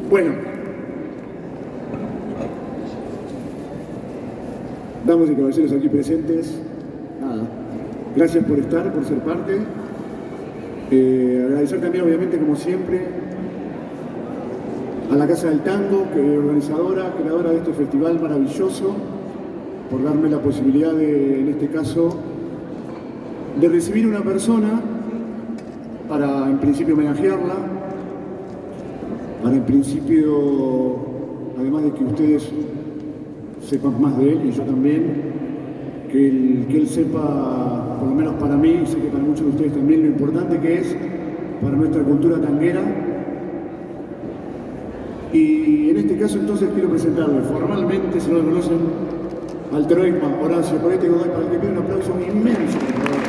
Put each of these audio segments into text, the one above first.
Bueno, damas y caballeros aquí presentes, nada, gracias por estar, por ser parte. Agradecer también, obviamente, como siempre, a la Casa del Tango, que es organizadora, creadora de este festival maravilloso, por darme la posibilidad de, en este caso, de recibir una persona para, en principio, homenajearla, para, en principio, además de que ustedes sepan más de él, y yo también, que él sepa, por lo menos para mí, y sé que para muchos de ustedes también, lo importante que es para nuestra cultura tanguera. Y en este caso, entonces, quiero presentarle formalmente, si no lo conocen, al Troikman Horacio Poeta Godoy, para el que pida un aplauso inmenso, por favor.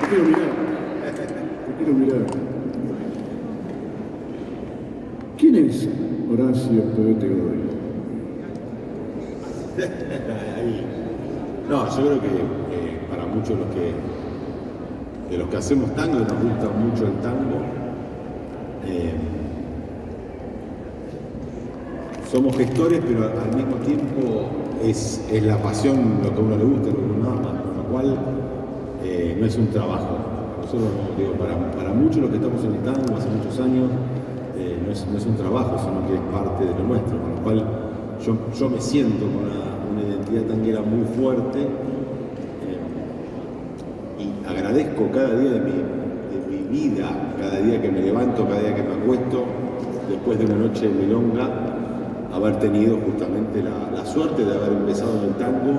Te quiero mirar. ¿Quién es Horacio Poeta Godoy? No, yo creo que para muchos de los que hacemos tango, nos gusta mucho el tango, somos gestores, pero al mismo tiempo es la pasión lo que a uno le gusta, lo que uno ama, con lo cual no es un trabajo. Nosotros, digo, para muchos los que estamos en el tango hace muchos años, no es un trabajo, sino que es parte de lo nuestro, con lo cual yo me siento con una identidad tanguera muy fuerte y agradezco cada día de mi vida, cada día que me levanto, cada día que me acuesto, después de una noche de milonga, haber tenido justamente la suerte de haber empezado en el tango,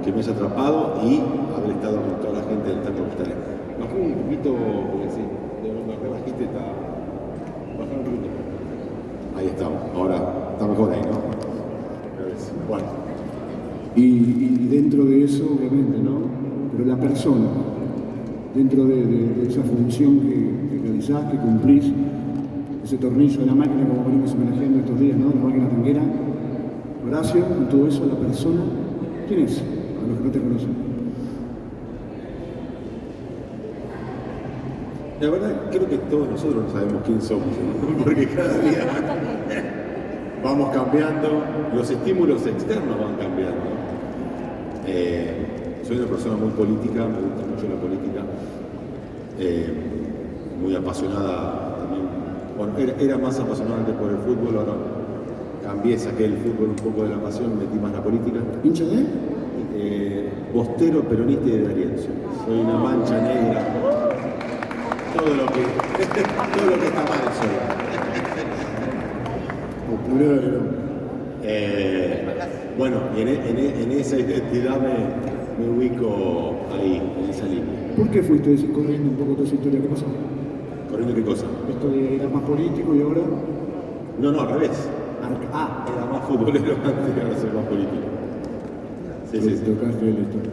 que me haya atrapado y haber estado con toda la gente del tango que está. Bajó un poquito, porque sí, de lo que rebajiste está. Bajó un poquito. Ahí estamos, ahora está mejor ahí, ¿no? Bueno. Y dentro de eso, obviamente, ¿no? Pero la persona, dentro de esa función que realizás, que cumplís, ese tornillo de la máquina, como venimos homenajeando estos días, ¿no? La máquina tanguera. Horacio, con todo eso, la persona, ¿quién es? A los que no te conocen. La verdad, creo que todos nosotros no sabemos quién somos, ¿no? Porque cada día vamos cambiando, los estímulos externos van cambiando. Soy una persona muy política, me gusta mucho la política, muy apasionada también. Bueno, era más apasionada antes por el fútbol, ahora cambié, saqué el fútbol un poco de la pasión, metí más la política. ¿Hincha de? Postero, peronista y de D'Arienzo. Soy una mancha negra. Todo lo que está mal soy. Bueno, y en esa identidad me ubico ahí, en esa línea. ¿Por qué fuiste corriendo un poco toda esa historia? ¿Qué pasó? ¿Corriendo qué cosa? Esto de era más político y ahora... No, al revés. Era más futbolero antes y ahora soy más político. Sí. Tocaste la historia.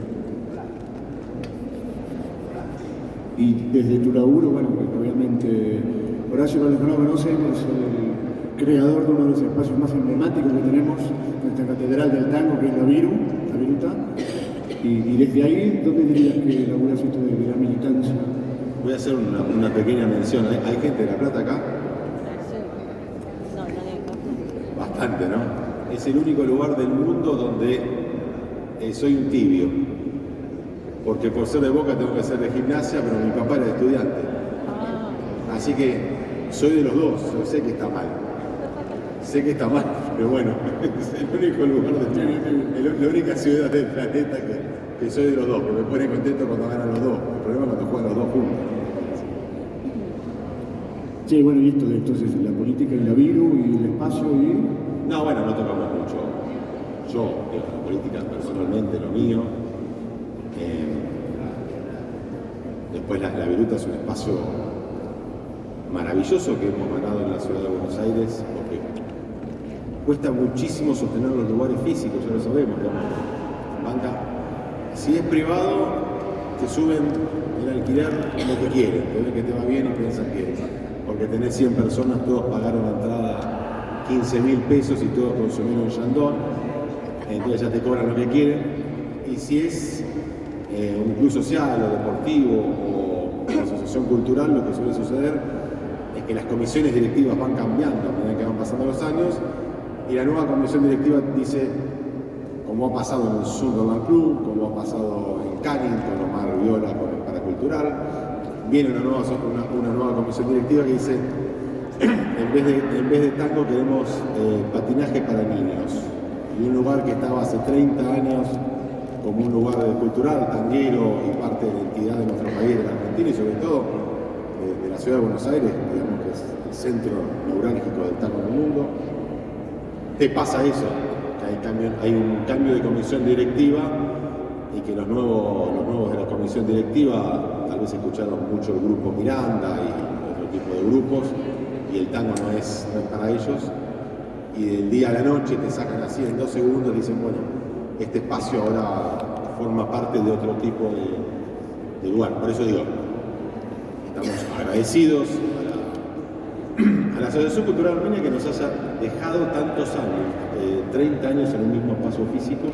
Y desde tu laburo, bueno, pues, obviamente, Horacio, para los que no conocen, es el creador de uno de los espacios más emblemáticos que tenemos, nuestra catedral del tango, que es la Viruta. Y desde ahí, ¿dónde dirías que laburas esto de la militancia? Voy a hacer una pequeña mención. ¿Hay gente de La Plata acá? Bastante, ¿no? Es el único lugar del mundo donde soy un tibio. Porque por ser de Boca tengo que hacer de gimnasia, pero mi papá era estudiante. Así que soy de los dos, yo sé que está mal. Pero bueno, es el único lugar la única ciudad del planeta que soy de los dos, que me pone contento cuando ganan los dos. El problema es cuando juegan los dos juntos. Sí, bueno, y esto de entonces la política y la Viru y el espacio y... No, bueno, no tocamos mucho. Yo, la política personalmente, lo mío. Después la Viruta es un espacio maravilloso que hemos ganado en la ciudad de Buenos Aires, porque cuesta muchísimo sostener los lugares físicos, ya lo sabemos, banca. Si es privado, te suben el alquiler lo que quieren, te ven que te va bien y piensan que porque tenés 100 personas, todos pagaron la entrada 15.000 pesos y todos consumieron en Yandón, entonces ya te cobran lo que quieren. Y si es un club social o deportivo o una asociación cultural, lo que suele suceder es que las comisiones directivas van cambiando a medida que van pasando los años, y la nueva comisión directiva dice, como ha pasado en el Sunderland Club, como ha pasado en Canning con Omar Viola con el Paracultural, viene una nueva comisión directiva que dice, en vez de tango queremos patinaje para niños. Y un lugar que estaba hace 30 años como un lugar cultural, tanguero y parte de la identidad de nuestro país, de la Argentina y sobre todo de la ciudad de Buenos Aires, digamos que es el centro neurálgico del tango en el mundo. Te pasa eso, que hay un cambio de comisión directiva y que los nuevos de la comisión directiva tal vez escucharon mucho el grupo Miranda y otro tipo de grupos, y el tango no es para ellos, y del día a la noche te sacan así en 2 segundos y dicen, bueno, este espacio ahora forma parte de otro tipo de lugar. Por eso digo, estamos agradecidos a la Asociación Cultural Armenia que nos haya dejado tantos años, 30 años en un mismo espacio físico,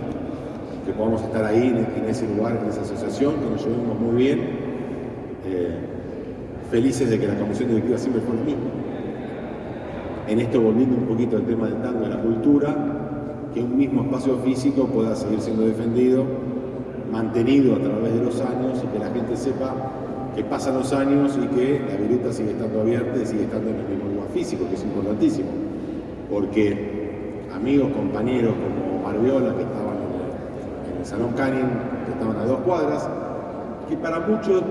que podamos estar ahí en ese lugar, en esa asociación, que nos llevemos muy bien, felices de que la comisión directiva siempre fue lo mismo. En esto, volviendo un poquito al tema del tango y la cultura, que un mismo espacio físico pueda seguir siendo defendido, mantenido a través de los años, y que la gente sepa que pasan los años y que la viruta sigue estando abierta y sigue estando en el mismo lugar físico, que es importantísimo. Porque amigos, compañeros como Omar Viola, que estaban en el Salón Canning, que estaban a 2 cuadras, que para muchos,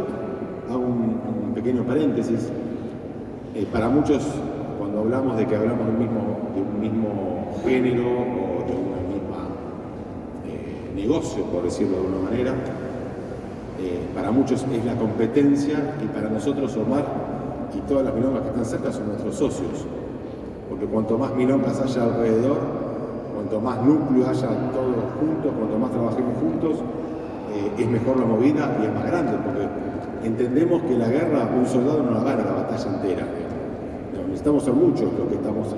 hago un pequeño paréntesis, para muchos, cuando hablamos de que hablamos de un mismo género o de una misma negocio, por decirlo de alguna manera, para muchos es la competencia, y para nosotros Omar y todas las milongas que están cerca son nuestros socios, porque cuanto más milongas haya alrededor, cuanto más núcleo haya todos juntos, cuanto más trabajemos juntos, es mejor la movida y es más grande, porque entendemos que la guerra, un soldado no la gana la batalla entera. Necesitamos ser muchos los que estamos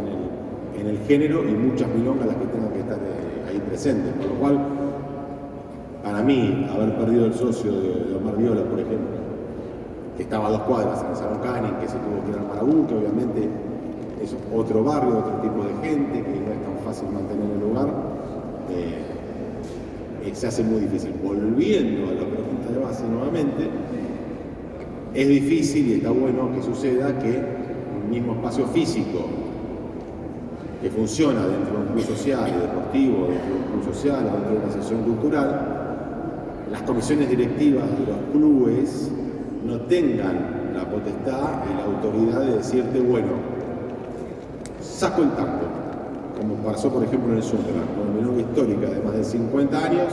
en el género y muchas milongas las que tengan que estar ahí presentes, por lo cual para mí, haber perdido el socio de Omar Viola, por ejemplo, que estaba a 2 cuadras en el Salón Canning, que se tuvo que ir al Marabú, que obviamente es otro barrio, otro tipo de gente, que no es tan fácil mantener el lugar, se hace muy difícil. Volviendo a la pregunta de base nuevamente, es difícil y está bueno que suceda que un mismo espacio físico que funciona dentro de un club social y deportivo, dentro de un club social o dentro de una asociación cultural, las comisiones directivas de los clubes no tengan la potestad y la autoridad de decirte, bueno, saco el tango, como pasó por ejemplo en el Sunderland, con una milonga histórica de más de 50 años,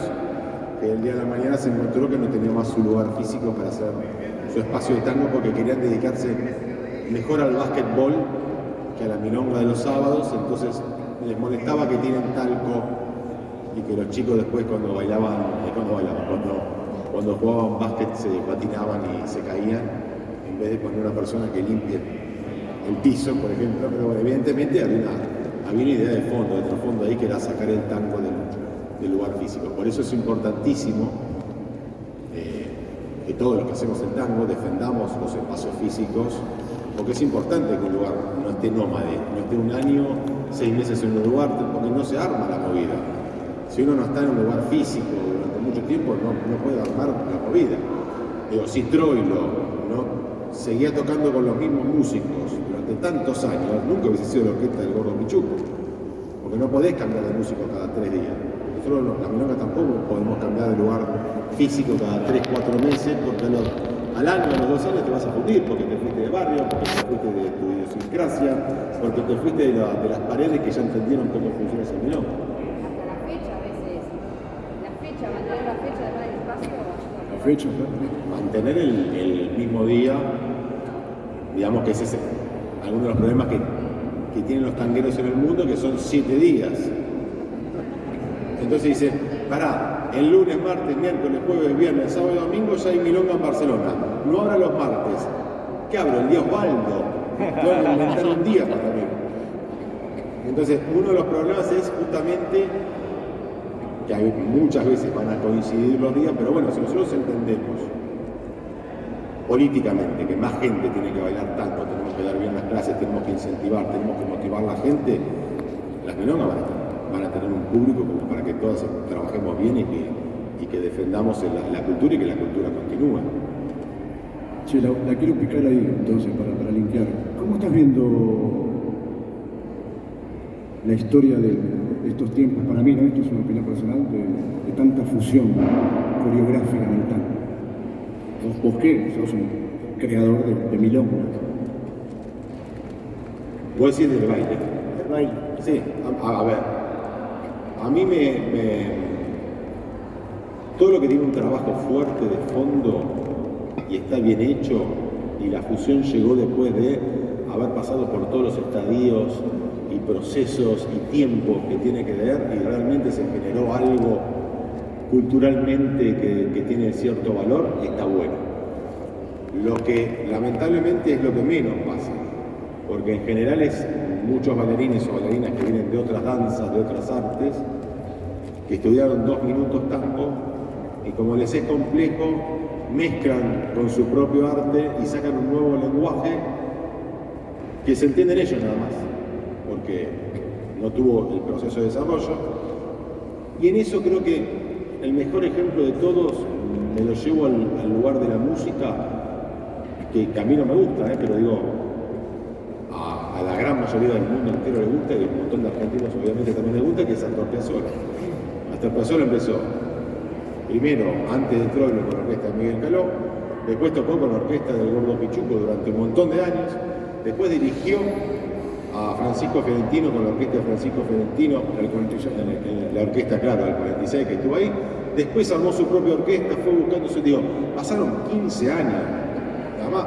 que el día de la mañana se encontró que no tenía más su lugar físico para hacer su espacio de tango porque querían dedicarse mejor al básquetbol que a la milonga de los sábados, entonces les molestaba que tienen talco y que los chicos después cuando jugaban básquet se patinaban y se caían, en vez de poner una persona que limpie el piso, por ejemplo. Pero bueno, evidentemente había una idea de fondo, de trasfondo ahí, que era sacar el tango del lugar físico. Por eso es importantísimo que todos los que hacemos el tango defendamos los espacios físicos, porque es importante que un lugar no esté nómade, no esté un año, 6 meses en un lugar, porque no se arma la movida. Si uno no está en un lugar físico durante mucho tiempo, no puede armar la movida. Digo, si Troilo no seguía tocando con los mismos músicos durante tantos años, nunca hubiese sido la orquesta del Gordo Pichuco, porque no podés cambiar de músico cada 3 días. Nosotros la milonga tampoco podemos cambiar de lugar físico cada 3-4 meses, porque al año, a los 2 años te vas a fundir, porque te fuiste de barrio, porque te fuiste de tu idiosincrasia, porque te fuiste de las paredes que ya entendieron cómo funciona esa milonga. Mantener la fecha además del espacio. La fecha, mantener el mismo día, digamos que ese es alguno de los problemas que tienen los tangueros en el mundo, que son 7 días. Entonces dice, pará, el lunes, martes, miércoles, jueves, viernes, sábado y domingo ya hay milonga en Barcelona. No abra los martes. ¿Qué abro? El día Osvaldo. Tengo que inventar un día para mí. Entonces, uno de los problemas es justamente que muchas veces van a coincidir los días, pero bueno, si nosotros entendemos políticamente que más gente tiene que bailar tango, tenemos que dar bien las clases, tenemos que incentivar, tenemos que motivar a la gente, las milongas van a tener un público como para que todos trabajemos bien y que defendamos la cultura y que la cultura continúe. Che, la quiero picar ahí entonces para linkear. ¿Cómo estás viendo la historia de estos tiempos? Para mí, ¿no? Esto es una opinión personal, de tanta fusión coreográfica en el tango. ¿Vos qué? Sos un creador de milonga. Vos decís del baile. El baile. Sí, a ver, a mí todo lo que tiene un trabajo fuerte de fondo y está bien hecho, y la fusión llegó después de haber pasado por todos los estadios y procesos y tiempos que tiene que ver, y realmente se generó algo culturalmente que tiene cierto valor, está bueno. Lo que lamentablemente es lo que menos pasa, porque en general es muchos bailarines o bailarinas que vienen de otras danzas, de otras artes, que estudiaron 2 minutos tango y como les es complejo, mezclan con su propio arte y sacan un nuevo lenguaje que se entienden ellos nada más, porque no tuvo el proceso de desarrollo. Y en eso creo que el mejor ejemplo de todos me lo llevo al lugar de la música, que a mí no me gusta, pero digo, a la gran mayoría del mundo entero le gusta, y a un montón de argentinos obviamente también le gusta, que es Astor Piazzolla. Astor Piazzolla empezó primero, antes de Troilo, con la orquesta de Miguel Caló, después tocó con la orquesta del Gordo Pichuco durante un montón de años, después dirigió a Francisco Fiorentino con la orquesta de Francisco Fiorentino, la orquesta, claro, del 46 que estuvo ahí, después armó su propia orquesta, fue buscando su tío. Pasaron 15 años, además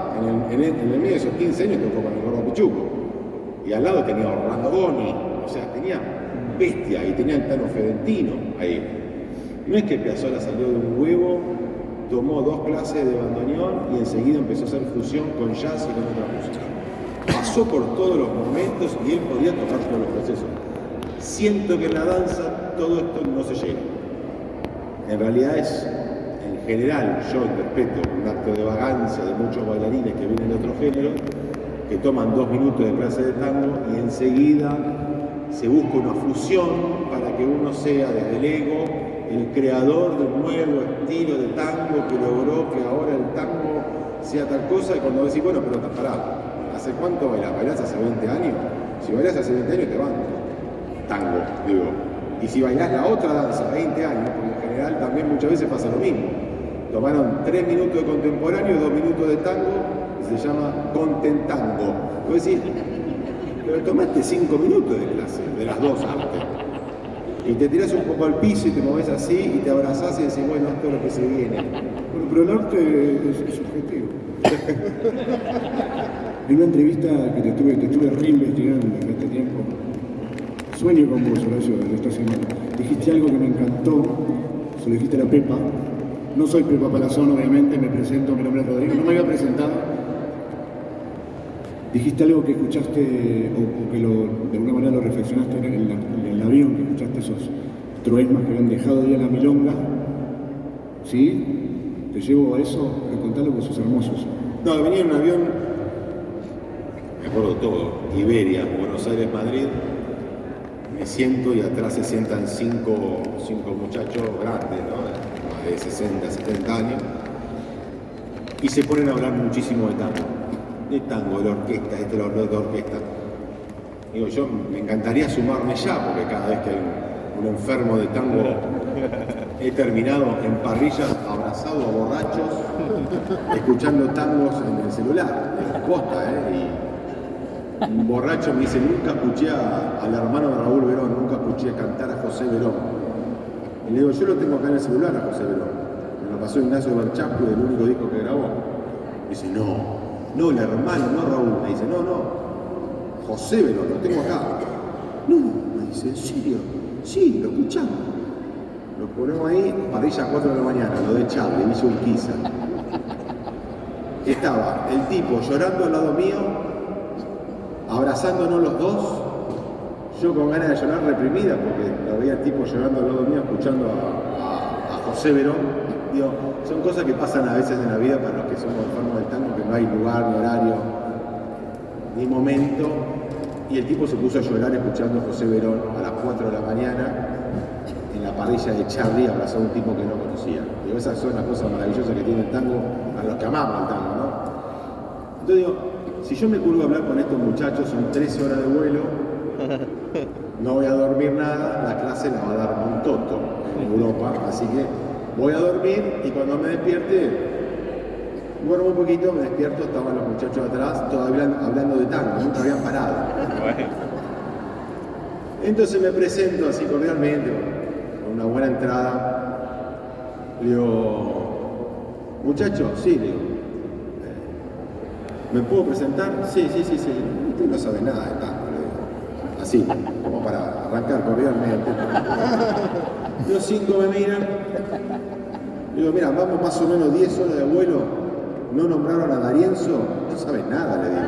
en el medio de esos 15 años tocó con el Gordo Pichuco, y al lado tenía a Orlando Boni, o sea, tenía bestia, y tenía el Tano Fiorentino ahí. No es que Piazzolla salió de un huevo, tomó 2 clases de bandoneón y enseguida empezó a hacer fusión con jazz y con otra música. Pasó por todos los momentos y él podía tocar todos los procesos. Siento que en la danza todo esto no se llega. En realidad es, en general, yo interpreto un acto de vagancia de muchos bailarines que vienen de otro género, que toman 2 minutos de clase de tango y enseguida se busca una fusión para que uno sea desde el ego el creador de un nuevo estilo de tango que logró que ahora el tango sea tal cosa, y cuando decís, bueno, pero pará, ¿hace cuánto bailás? ¿Bailás hace 20 años? Si bailás hace 20 años te van tango, digo. Y si bailás la otra danza 20 años, porque en general también muchas veces pasa lo mismo. Tomaron 3 minutos de contemporáneo, 2 minutos de tango, y se llama contentango. Vos decís, pero tomaste 5 minutos de clase, de las dos artes. Y te tirás un poco al piso y te moves así y te abrazás y decís, bueno, esto es lo que se viene. Bueno, pero el arte es subjetivo. En una entrevista que te estuve reinvestigando en este tiempo, sueño con vos, Horacio, de esta semana. Dijiste algo que me encantó, se lo dijiste a la Pepa. No soy Pepa Palazón, obviamente, me presento, mi nombre es Rodrigo, no me había presentado. Dijiste algo que escuchaste o que de alguna manera lo reflexionaste en el avión, que escuchaste esos troesmas que habían dejado ya la milonga. ¿Sí? Te llevo a eso, pero contalo porque sos hermosos. No, venía en un avión, me acuerdo todo, Iberia, Buenos Aires, Madrid, me siento y atrás se sientan 5 muchachos grandes, ¿no? De 60, 70 años, y se ponen a hablar muchísimo de tango, de la orquesta, de orquesta. Digo, yo me encantaría sumarme ya, porque cada vez que hay un enfermo de tango, he terminado en parrillas, abrazado a borrachos, escuchando tangos en el celular, en posta, y un borracho me dice, nunca escuché al hermano de Raúl Verón, nunca escuché cantar a José Verón. Y le digo, yo lo tengo acá en el celular a José Verón. Me lo pasó Ignacio Berchasco, del único disco que grabó. Me dice, no, el hermano, no Raúl. Me dice, no, José Verón, lo tengo acá. No, me dice, ¿en serio? Sí, lo escuchamos. Lo ponemos ahí, parrilla 4 de la mañana, lo de Charlie, hizo Urquiza. Estaba el tipo llorando al lado mío, abrazándonos los dos, yo con ganas de llorar reprimida, porque lo veía el tipo llorando al lado mío, escuchando a José Verón. Digo, son cosas que pasan a veces en la vida para los que somos enfermos del tango, que no hay lugar, ni horario, ni momento. Y el tipo se puso a llorar escuchando a José Verón a las 4 de la mañana en la parrilla de Charlie, abrazó a un tipo que no conocía. Digo, esas son las cosas maravillosas que tiene el tango, a los que amamos el tango, ¿no? Entonces digo, si yo me curvo a hablar con estos muchachos, son 13 horas de vuelo, no voy a dormir nada, la clase la va a dar Montoto en Europa, así que voy a dormir y cuando me despierte, duermo un poquito, me despierto, estaban los muchachos atrás, todavía hablando de tango, nunca habían parado. Entonces me presento así cordialmente, con una buena entrada. Le digo, muchachos, sí, le digo, ¿me puedo presentar? Sí. Usted no sabe nada de tango, le digo. Así, como para arrancar cordialmente. Los 5 me miran. Le digo, mira, vamos más o menos 10 horas de vuelo. ¿No nombraron a D'Arienzo? No sabes nada, le digo.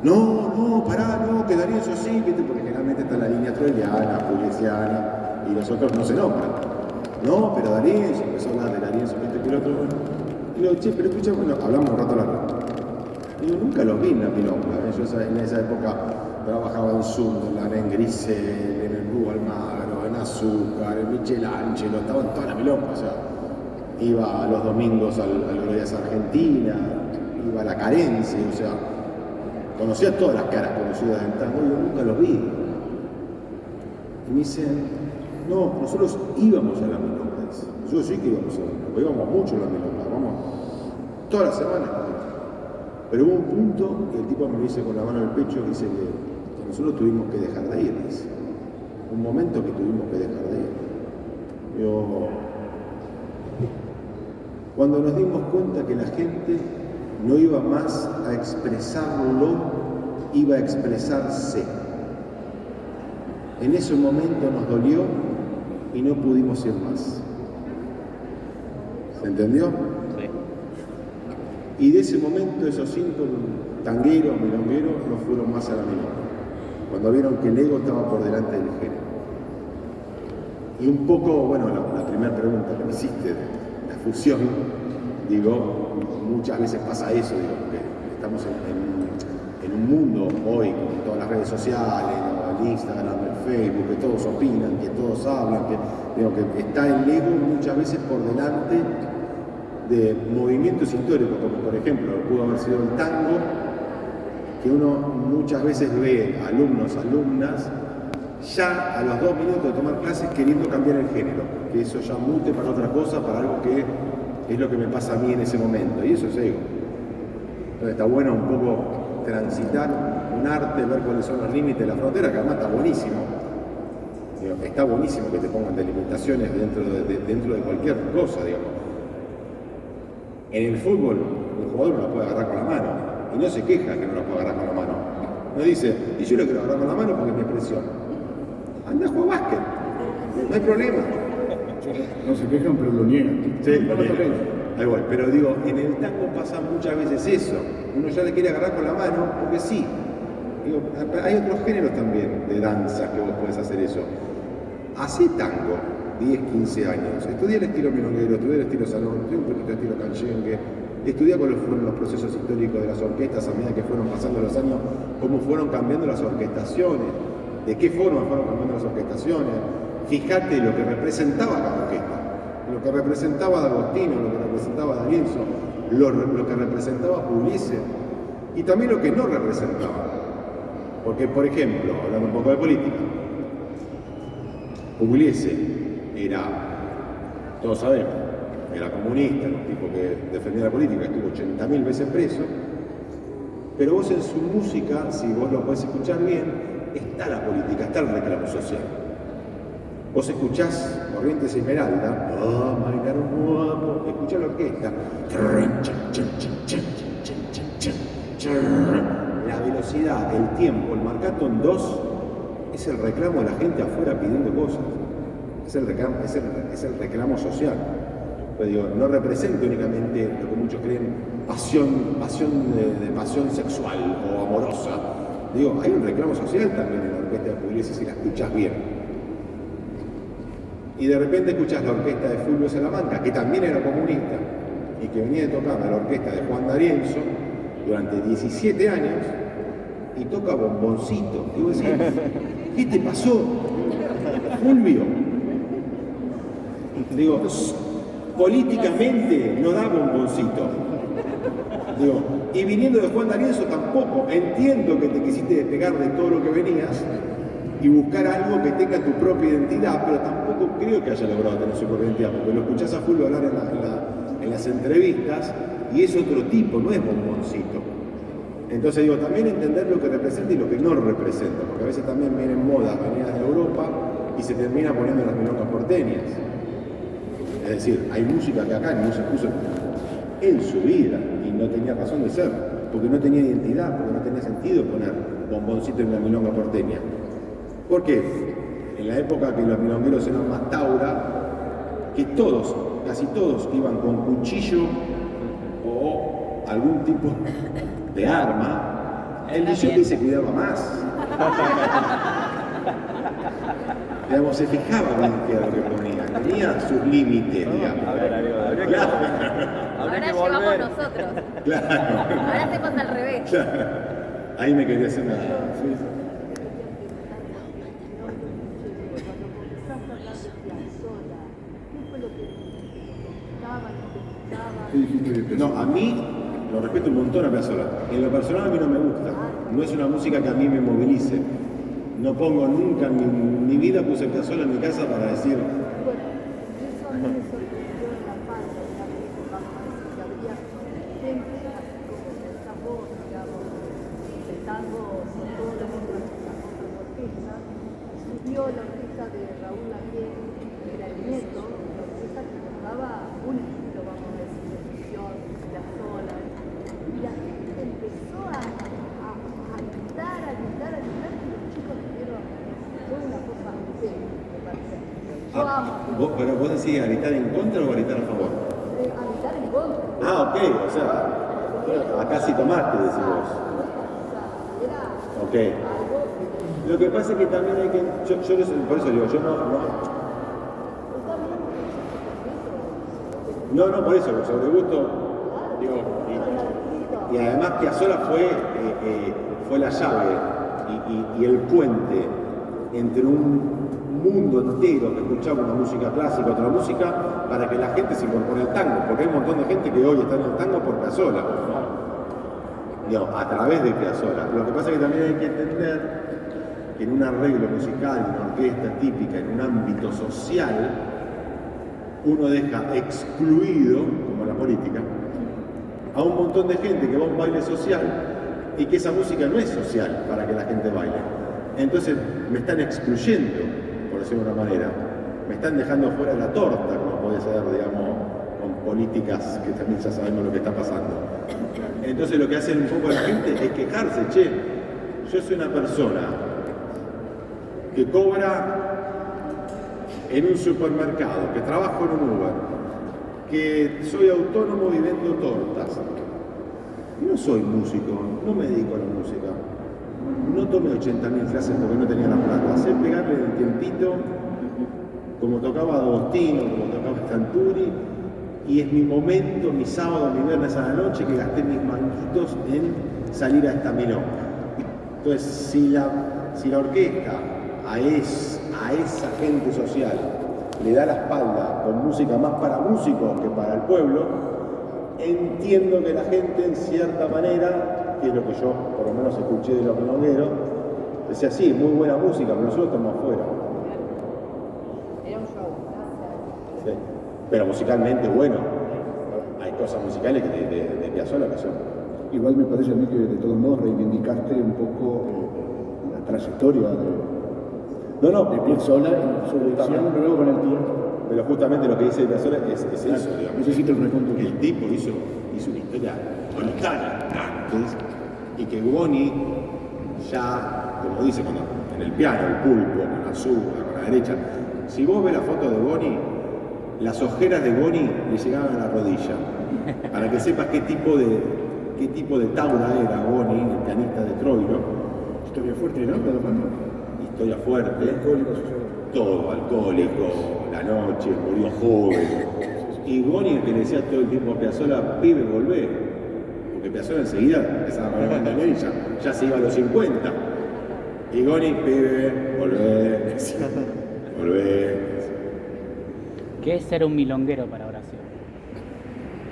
No, pará, no, que D'Arienzo sí, ¿viste? Porque generalmente está la línea troiliana, pugliesiana, y los otros no se nombran. No, pero D'Arienzo, empezó a hablar de D'Arienzo, ¿viste? Que el otro, bueno. Y le digo, che, pero escucha, bueno, hablamos un rato largo. Y yo nunca los vi en la milonga. Yo en esa época trabajaba en Sunderland, en Grisel, en el Blue Almagro, en Azúcar, en Michelangelo, estaba en toda la milonga, o sea, iba los domingos al Glorias Argentina, iba a la Carencia, o sea, conocía todas las caras conocidas del tango y yo nunca los vi. Y me dicen, no, nosotros íbamos a la milonga. Nosotros sí que íbamos a la milonga, íbamos mucho a la milonga, vamos todas las semanas. Pero hubo un punto que el tipo me dice con la mano en el pecho, dice que nosotros tuvimos que dejar de ir, dice. Un momento que tuvimos que dejar de ir. Yo, cuando nos dimos cuenta que la gente no iba más a expresarlo, iba a expresarse. En ese momento nos dolió y no pudimos ir más. ¿Se entendió? Sí. Y de ese momento esos 5 tangueros, milongueros, no fueron más a la milonga. Cuando vieron que el ego estaba por delante del género. Y un poco, bueno, la primera pregunta que me hiciste, la fusión, digo, muchas veces pasa eso, digo, que estamos en un mundo hoy con todas las redes sociales, ¿no? El Instagram, el Facebook, que todos opinan, que todos hablan, que está el ego muchas veces por delante de movimientos históricos, como por ejemplo pudo haber sido el tango, que uno muchas veces ve alumnos, alumnas, ya a los 2 minutos de tomar clases queriendo cambiar el género, que eso ya mute para otra cosa, para algo que es lo que me pasa a mí en ese momento, y eso es ego. Entonces está bueno un poco transitar un arte, ver cuáles son los límites de la frontera, que además está buenísimo. Está buenísimo que te pongan delimitaciones dentro de cualquier cosa, digamos. En el fútbol, un jugador no la puede agarrar con la mano, y no se queja que no la pueda agarrar con la mano. No dice, y yo la quiero agarrar con la mano porque es mi expresión. Anda a jugar básquet, no hay problema. No se quejan, pero lo niegan. Sí, lo niegan. Ahí voy. Pero digo, en el tango pasa muchas veces eso. Uno ya le quiere agarrar con la mano, porque sí. Digo, hay otros géneros también de danza que vos podés hacer eso. Hacé tango 10, 15 años. Estudié el estilo milonguero, estudié el estilo salón, estudié un poquito el estilo canchengue, estudié cuáles fueron los procesos históricos de las orquestas a medida que fueron pasando los años, cómo fueron cambiando las orquestaciones, de qué forma fueron cambiando las orquestaciones. Fíjate lo que representaba cada orquesta, lo que representaba D'Agostino, lo que representaba D'Arienzo, lo que representaba Pugliese y también lo que no representaba. Porque, por ejemplo, hablando un poco de política, Pugliese era, todos sabemos, era comunista, un tipo que defendía la política, estuvo 80.000 veces preso, pero vos en su música, si vos lo podés escuchar bien, está la política, está el reclamo social. Vos escuchás Corrientes Esmeralda, bailaron guapo, escuchás la orquesta, la velocidad, el tiempo, el marcato en 2 es el reclamo de la gente afuera pidiendo cosas, es el reclamo social. Pues digo, no representa únicamente lo que muchos creen pasión sexual o amorosa. Digo, hay un reclamo social también en la orquesta de Pugliese si la escuchás bien. Y de repente escuchás la orquesta de Fulvio Salamanca, que también era comunista, y que venía de tocar a la orquesta de Juan D'Arienzo durante 17 años, y toca bomboncito. Y vos decís, ¿qué te pasó, Fulvio? Digo, políticamente no da bomboncito. Digo, y viniendo de Juan D'Arienzo tampoco. Entiendo que te quisiste despegar de todo lo que venías y buscar algo que tenga tu propia identidad, pero tampoco creo que haya logrado tener su propia identidad, porque lo escuchás a Fulvio hablar en las entrevistas y es otro tipo, no es bomboncito. Entonces digo, también entender lo que representa y lo que no representa, porque a veces también vienen modas venidas de Europa y se termina poniendo en las milongas porteñas. Es decir, hay música que acá no se puso en su vida y no tenía razón de ser, porque no tenía identidad, porque no tenía sentido poner bomboncito en la milonga porteña. ¿Por qué? En la época que los milongueros eran más taura, que todos, casi todos, iban con cuchillo o algún tipo de arma, el DJ se cuidaba más. Digamos, se fijaba bien qué era lo que ponía, tenía sus límites, digamos. Ahora llevamos nosotros. Claro. Ahora hacemos al revés. Claro. Ahí me quería hacer una... No, a mí lo respeto un montón a Piazzolla. En lo personal a mí no me gusta. No es una música que a mí me movilice. No pongo nunca en mi vida puse Piazzolla en mi casa para decir... Subió la orquesta de Raúl Lambiel, que era el nieto, la orquesta que tocaba un estilo, vamos a decir, de fusión, Piazzolla, y la gente empezó a gritar, y los chicos tuvieron, fue una cosa bella, me parece. Yo amo a Piazzolla. ¿Pero vos decís a gritar en contra o a gritar a favor? A gritar en contra. Ah, ok, o sea, acá sí tomaste, decís vos. Ok. Lo que pasa es que también hay que... por eso digo, yo no, por eso, sobre gusto, digo, y además Piazzolla fue la llave y el puente entre un mundo entero que escuchaba una música clásica, otra música, para que la gente se incorpore al tango, porque hay un montón de gente que hoy está en el tango por Piazzolla, digamos, a través de Piazzolla. Lo que pasa es que también hay que entender que en un arreglo musical, en una orquesta típica, en un ámbito social, uno deja excluido, como la política, a un montón de gente que va a un baile social y que esa música no es social para que la gente baile. Entonces me están excluyendo, por decirlo de una manera, me están dejando fuera de la torta, como puede ser, digamos, con políticas que también ya sabemos lo que está pasando. Entonces lo que hace un poco la gente es quejarse, che, yo soy una persona que cobra en un supermercado, que trabajo en un Uber, que soy autónomo y vendo tortas. No soy músico, no me dedico a la música. No tomé 80.000 clases porque no tenía la plata. Sé pegarle el tiempito, como tocaba Agostino, como tocaba Stanturi, y es mi momento, mi sábado, mi viernes a la noche, que gasté mis manguitos en salir a esta milonga. Entonces, si la orquesta a esa gente social le da la espalda con música más para músicos que para el pueblo, entiendo que la gente en cierta manera, que es lo que yo por lo menos escuché de los milongueros, decía sí, muy buena música, pero nosotros estamos afuera. Era un show. Sí. Pero musicalmente, bueno, hay cosas musicales de Piazzolla que son. Igual me parece a mí que de todos modos reivindicaste un poco la trayectoria de Piazzolla en su elección luego con el tiempo. Pero justamente lo que dice Piazzolla es eso, digamos. Necesito el recuento. Que el tipo hizo una historia total antes y que Boni ya, como dice cuando en el piano, el pulpo, con la zurda, con la derecha, si vos ves la foto de Boni, las ojeras de Boni le llegaban a la rodilla, para que sepas qué tipo de taura era Boni, el pianista de Troilo. Historia fuerte, ¿no? historia fuerte. Alcohólico, Todo, alcohólico, la noche, murió joven. Y Goni, que le decía todo el tiempo a Piazzolla, pibe, volvé. Porque Piazzolla enseguida empezaba con la banda de ya se iba a los 50. Y Goni, pibe, volvé. Volvé. ¿Qué es ser un milonguero para Horacio?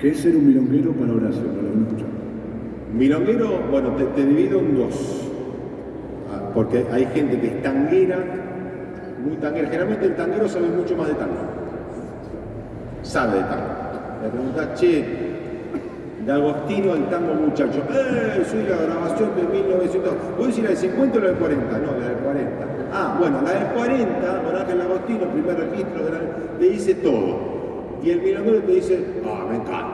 ¿Qué es ser un milonguero para Horacio? Para lo que no escuchamos. Milonguero, bueno, te divido en dos. Porque hay gente que es tanguera, muy tanguera. Generalmente el tanguero sabe mucho más de tango. Sabe de tango. Le preguntás, che, de Agostino al tango muchacho. Soy la grabación de 1900. ¿Vos decís la de 50 o la de 40? No, la de 40. Ah, bueno, la de 40, Don Ángel Agostino, primer registro, te dice todo. Y el milonguero te dice, me encanta.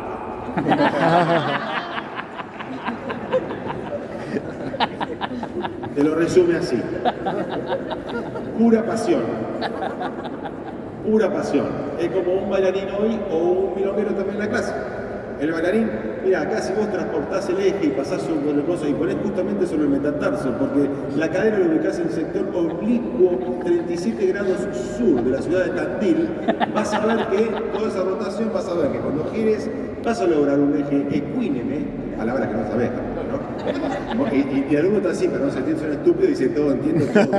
Te lo resume así. Pura pasión. Pura pasión. Es como un bailarín hoy o un milonguero también en la clase. El bailarín, mira, acá si vos transportás el eje y pasás sobre el coso y ponés justamente sobre el metatarso, porque la cadera lo ubicás en el sector oblicuo 37 grados sur de la ciudad de Tandil, vas a ver que toda esa rotación, vas a ver que cuando gires vas a lograr un eje ecuíneme, palabra que no sabés tampoco, ¿no? Y alguno está así, pero no se tiene, suena estúpido y dice todo, entiendo todo.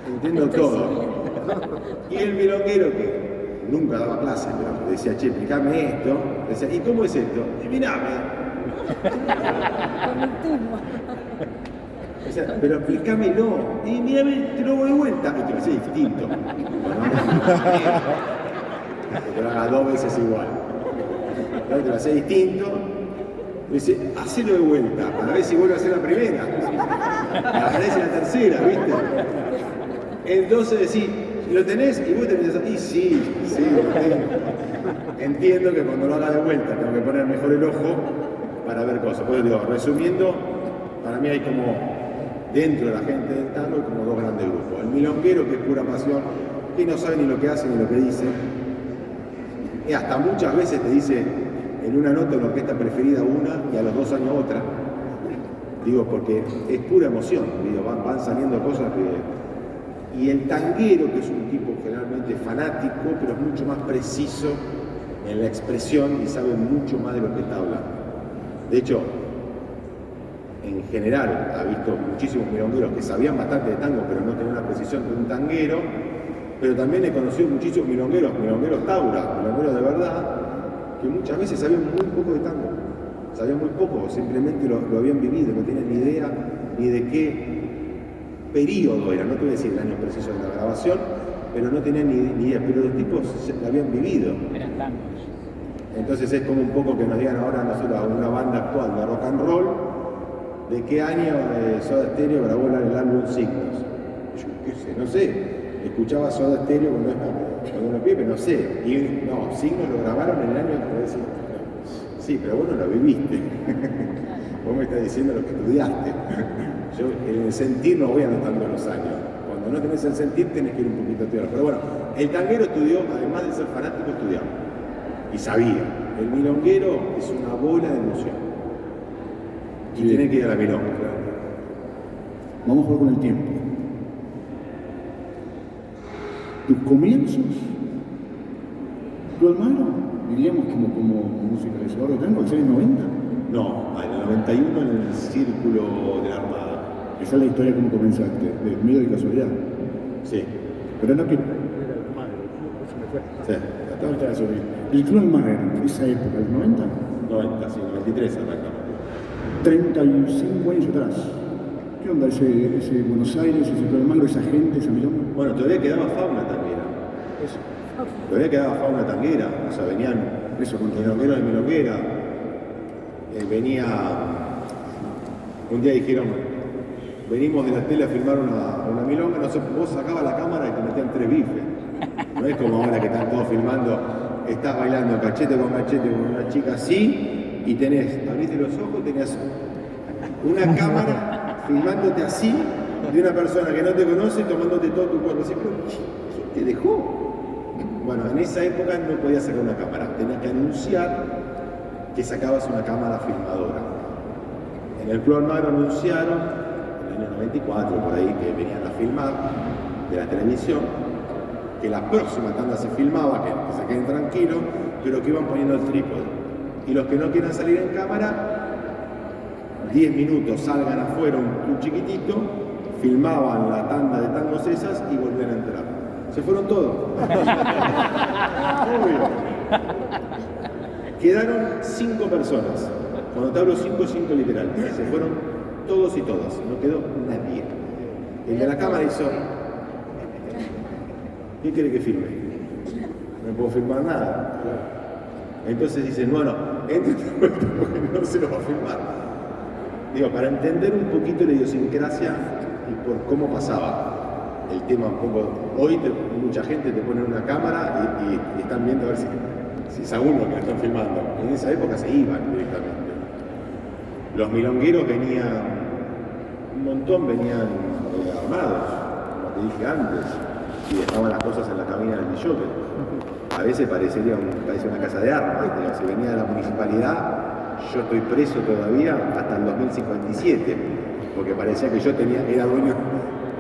Entiendo todo. Y el milonguero que nunca daba clase, pero decía, che, explícame esto. Decía, ¿y cómo es esto? Y mirame. Decía, pero explícamelo. Y mírame, te lo voy de vuelta. Y te lo hacía distinto. Que te lo haga 2 veces igual. Te lo hacía distinto. Y dice, hacelo de vuelta, para ver si vuelve a hacer la primera. Aparece la tercera, ¿viste? Entonces decís, ¿lo tenés? Y vos te pensás, y sí, lo tengo. Entiendo que cuando lo haga de vuelta tengo que poner mejor el ojo para ver cosas. Pues digo, resumiendo, para mí hay como, dentro de la gente del tango, hay como 2 grandes grupos. El milonguero, que es pura pasión, que no sabe ni lo que hace ni lo que dice. Y hasta muchas veces te dice en una nota en la orquesta preferida una y a los 2 años otra. Digo, porque es pura emoción, digo, van saliendo cosas que... Y el tanguero, que es un tipo generalmente fanático, pero es mucho más preciso en la expresión y sabe mucho más de lo que está hablando. De hecho, en general, ha visto muchísimos milongueros que sabían bastante de tango, pero no tenían la precisión de un tanguero, pero también he conocido muchísimos milongueros taura, milongueros de verdad, que muchas veces sabían muy poco de tango. Sabían muy poco, simplemente lo habían vivido, no tenían ni idea ni de qué periodo era, no te voy a decir el año preciso de la grabación, pero no tenían ni idea, pero los tipos la habían vivido. Eran tangos. Entonces es como un poco que nos digan ahora nosotros a una banda actual de rock and roll, ¿de qué año Soda Stereo grabó el álbum Signos? Yo qué sé, no sé. Escuchaba Soda Stereo cuando era pibe, no sé. Y no, Signos lo grabaron en el año que decir, sí, pero vos no lo viviste. Vos me estás diciendo lo que estudiaste. Yo en el sentir no voy anotando los años. Cuando no tenés el sentir tenés que ir un poquito a estudiar. Pero bueno, el tanguero estudió, además de ser fanático, estudiaba. Y sabía. El milonguero es una bola de emoción. Y tiene que ir a la milonga. Vamos a jugar con el tiempo. Tus comienzos, tu Almagro, diríamos como musicalizador de tango, ¿es en el 90? No, en el 91 en el Círculo de la Armada. Esa es la historia como comenzaste, de medio de casualidad. Sí. Pero no que... Sí. ¿Dónde está eso? El Club Almagro, esa época, ¿los 90? 90, sí, 93 arrancamos. 35 años atrás. ¿Qué onda ese Buenos Aires, ese Club Almagro, esa gente, esa milonga? Bueno, todavía quedaba fauna tanguera. Eso. Todavía quedaba fauna tanguera. O sea, venían Eso, con milongueros de milonguera. Venía... Un día dijeron, venimos de la tele a filmar una milonga, no sé, vos sacabas la cámara y te metían 3 bifes. No es como ahora que están todos filmando, estás bailando cachete con una chica así y abriste los ojos, tenías una cámara filmándote así de una persona que no te conoce tomándote todo tu cuerpo. Así, pero ¿quién te dejó? Bueno, en esa época no podías sacar una cámara, tenías que anunciar que sacabas una cámara filmadora. En el Club Almagro anunciaron, en el año 94, por ahí, que venían a filmar de la televisión, que la próxima tanda se filmaba, que se queden tranquilos, pero que iban poniendo el trípode. Y los que no quieran salir en cámara, 10 minutos, salgan afuera un chiquitito, filmaban la tanda de tangos esas y volvían a entrar. Se fueron todos. Obvio. Quedaron 5 personas. Cuando te hablo 5 literal. Se fueron todos y todas. No quedó nadie. El de la cámara hizo... ¿Qué quiere que filme? No puedo filmar nada. Entonces dicen, bueno, entre porque no se lo va a filmar. Digo, para entender un poquito la idiosincrasia y por cómo pasaba el tema un poco. Hoy mucha gente te pone una cámara y están viendo a ver si es a uno que lo están filmando. En esa época se iban directamente. Los milongueros venían, un montón venían armados, como te dije antes, y dejaban las cosas en la cabina del DJ. A veces parecía una casa de armas. Digo, si venía de la municipalidad, yo estoy preso todavía hasta el 2057, porque parecía que yo era dueño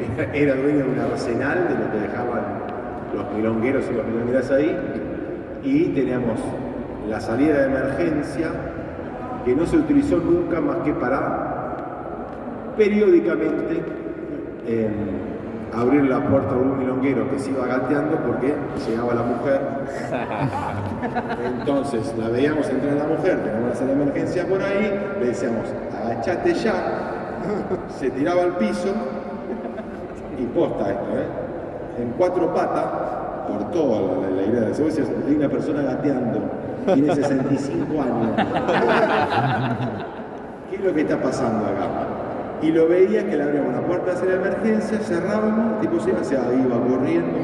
de un arsenal de lo que dejaban los milongueros y las milongueras ahí, y teníamos la salida de emergencia, que no se utilizó nunca más que para periódicamente abrir la puerta a un milonguero que se iba gateando porque llegaba la mujer. Entonces la veíamos entrar a la mujer, teníamos la sala de emergencia por ahí, le decíamos, agachate ya, se tiraba al piso y posta esto, en 4 patas, por toda la idea de eso, hay una persona gateando, tiene 65 años. ¿Qué es lo que está pasando acá? Y lo veía que le abríamos la puerta hacia la emergencia, cerrábamos, tipo se iba corriendo,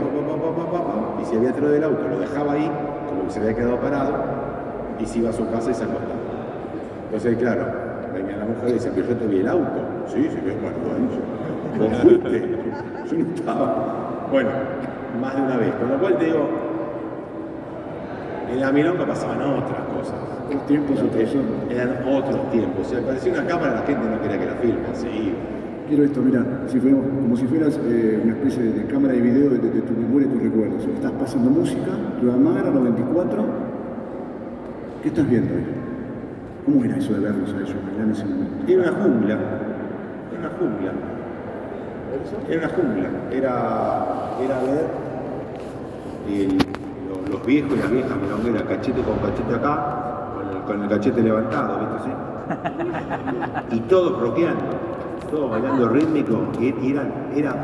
y si había dentro del auto lo dejaba ahí, como que se había quedado parado, y se iba a su casa y se acostaba. Entonces, claro, venía la mujer y decía, pero yo te vi el auto. Sí, se ve muerto ahí. ¿Vos fuiste? Yo no estaba. Bueno, más de una vez. Con lo cual te digo, en la milonga pasaban otras cosas. Los tiempos eran otros tiempos. Si aparecía una cámara, la gente no quería que la filmen. Sí. Quiero esto, mira, como si fueras una especie de cámara de video de tu memoria y tus recuerdos. Estás pasando música, Magra, 94. ¿Qué estás viendo ahí? ¿Cómo era eso de verlos a ellos en ese momento? Era una jungla. Era ver los viejos y las viejas milongueras, cachete con cachete acá, con el cachete levantado, ¿viste? ¿Sí? Y todos rockeando, todos bailando rítmico, y era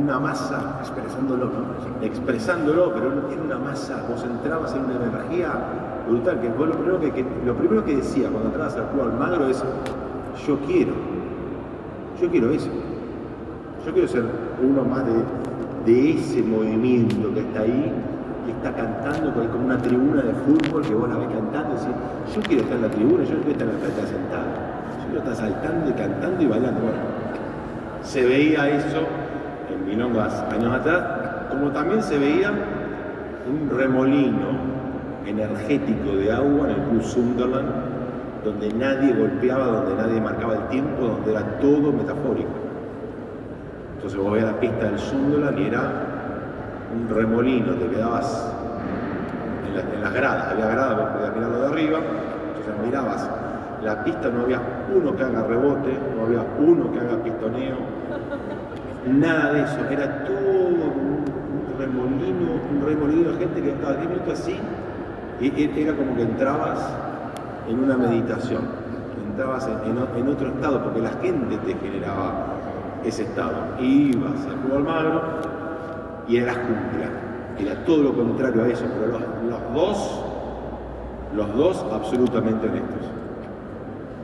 una masa, expresándolo, pero era una masa, vos entrabas en una energía brutal, que vos lo primero que decía cuando entrabas al Club Almagro es, yo quiero eso, yo quiero ser uno más de ese movimiento que está ahí, que está cantando, que hay como una tribuna de fútbol que vos la ves cantando y decís, yo quiero estar en la tribuna, yo no quiero estar en la platea sentado, yo quiero estar saltando y cantando y bailando. Bueno, se veía eso en milongas años atrás, como también se veía un remolino energético de agua en el Club Sunderland, donde nadie golpeaba, donde nadie marcaba el tiempo, donde era todo metafórico. Entonces vos veías la pista del Sunderland y era un remolino, te quedabas en las gradas, había gradas, vos podías mirarlo de arriba, entonces mirabas la pista, no había uno que haga rebote, no había uno que haga pistoneo, nada de eso, era todo un remolino de gente que estaba 10 minutos así, y era como que entrabas en una meditación, entrabas en otro estado, porque la gente te generaba ese estado. Ibas al Club Almagro y era la jungla, era todo lo contrario a eso, pero los dos absolutamente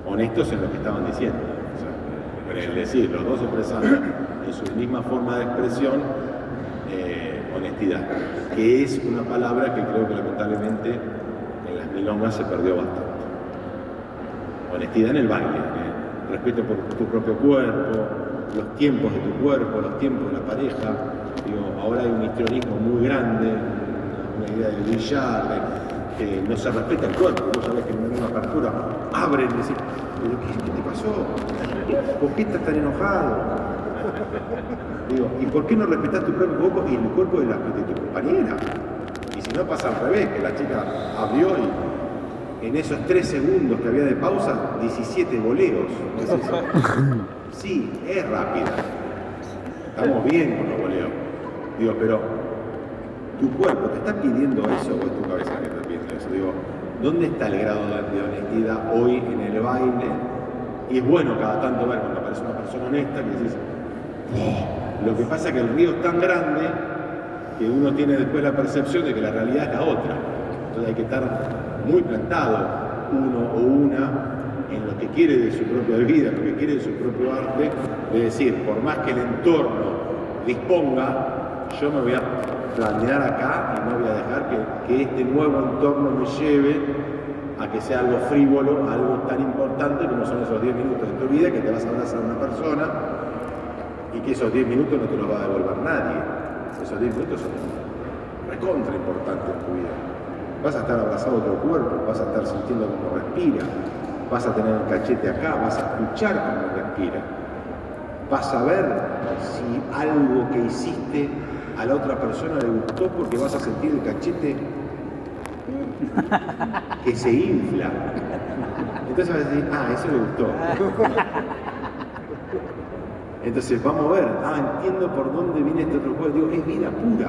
honestos en lo que estaban diciendo. O sea, es decir, los dos expresaban en su misma forma de expresión honestidad, que es una palabra que creo que lamentablemente en las milongas se perdió bastante. Honestidad en el baile, respeto por tu propio cuerpo, los tiempos de tu cuerpo, los tiempos de la pareja. Digo, ahora hay un histrionismo muy grande, una idea de brillar, que no se respeta el cuerpo. Vos sabés que en una apertura abren y dicen, ¿pero qué te pasó? ¿Por qué estás tan enojado? Digo, ¿y por qué no respetas tu propio cuerpo y el cuerpo de tu compañera? Y si no pasa al revés, que la chica abrió y en esos 3 segundos que había de pausa, 17 voleos. Entonces, sí, es rápida. Estamos bien con los voleos. Digo, pero tu cuerpo te está pidiendo eso o es tu cabeza que te está pidiendo eso. Digo, ¿dónde está el grado de honestidad hoy en el baile? Y es bueno cada tanto ver cuando aparece una persona honesta que dices, oh, lo que pasa es que el río es tan grande que uno tiene después la percepción de que la realidad es la otra. Entonces hay que estar muy plantado uno o una en lo que quiere de su propia vida, en lo que quiere de su propio arte, de decir, por más que el entorno disponga, yo me voy a planear acá y no voy a dejar que este nuevo entorno me lleve a que sea algo frívolo, algo tan importante como son esos 10 minutos de tu vida, que te vas a abrazar a una persona y que esos 10 minutos no te los va a devolver nadie. Esos 10 minutos son recontra importantes en tu vida. Vas a estar abrazado a otro cuerpo, vas a estar sintiendo cómo respira, vas a tener el cachete acá, vas a escuchar cómo respira, vas a ver si algo que hiciste a la otra persona le gustó porque vas a sentir el cachete que se infla. Entonces vas a decir, eso le gustó. Entonces vamos a ver, entiendo por dónde viene este otro juego. Digo, es vida pura.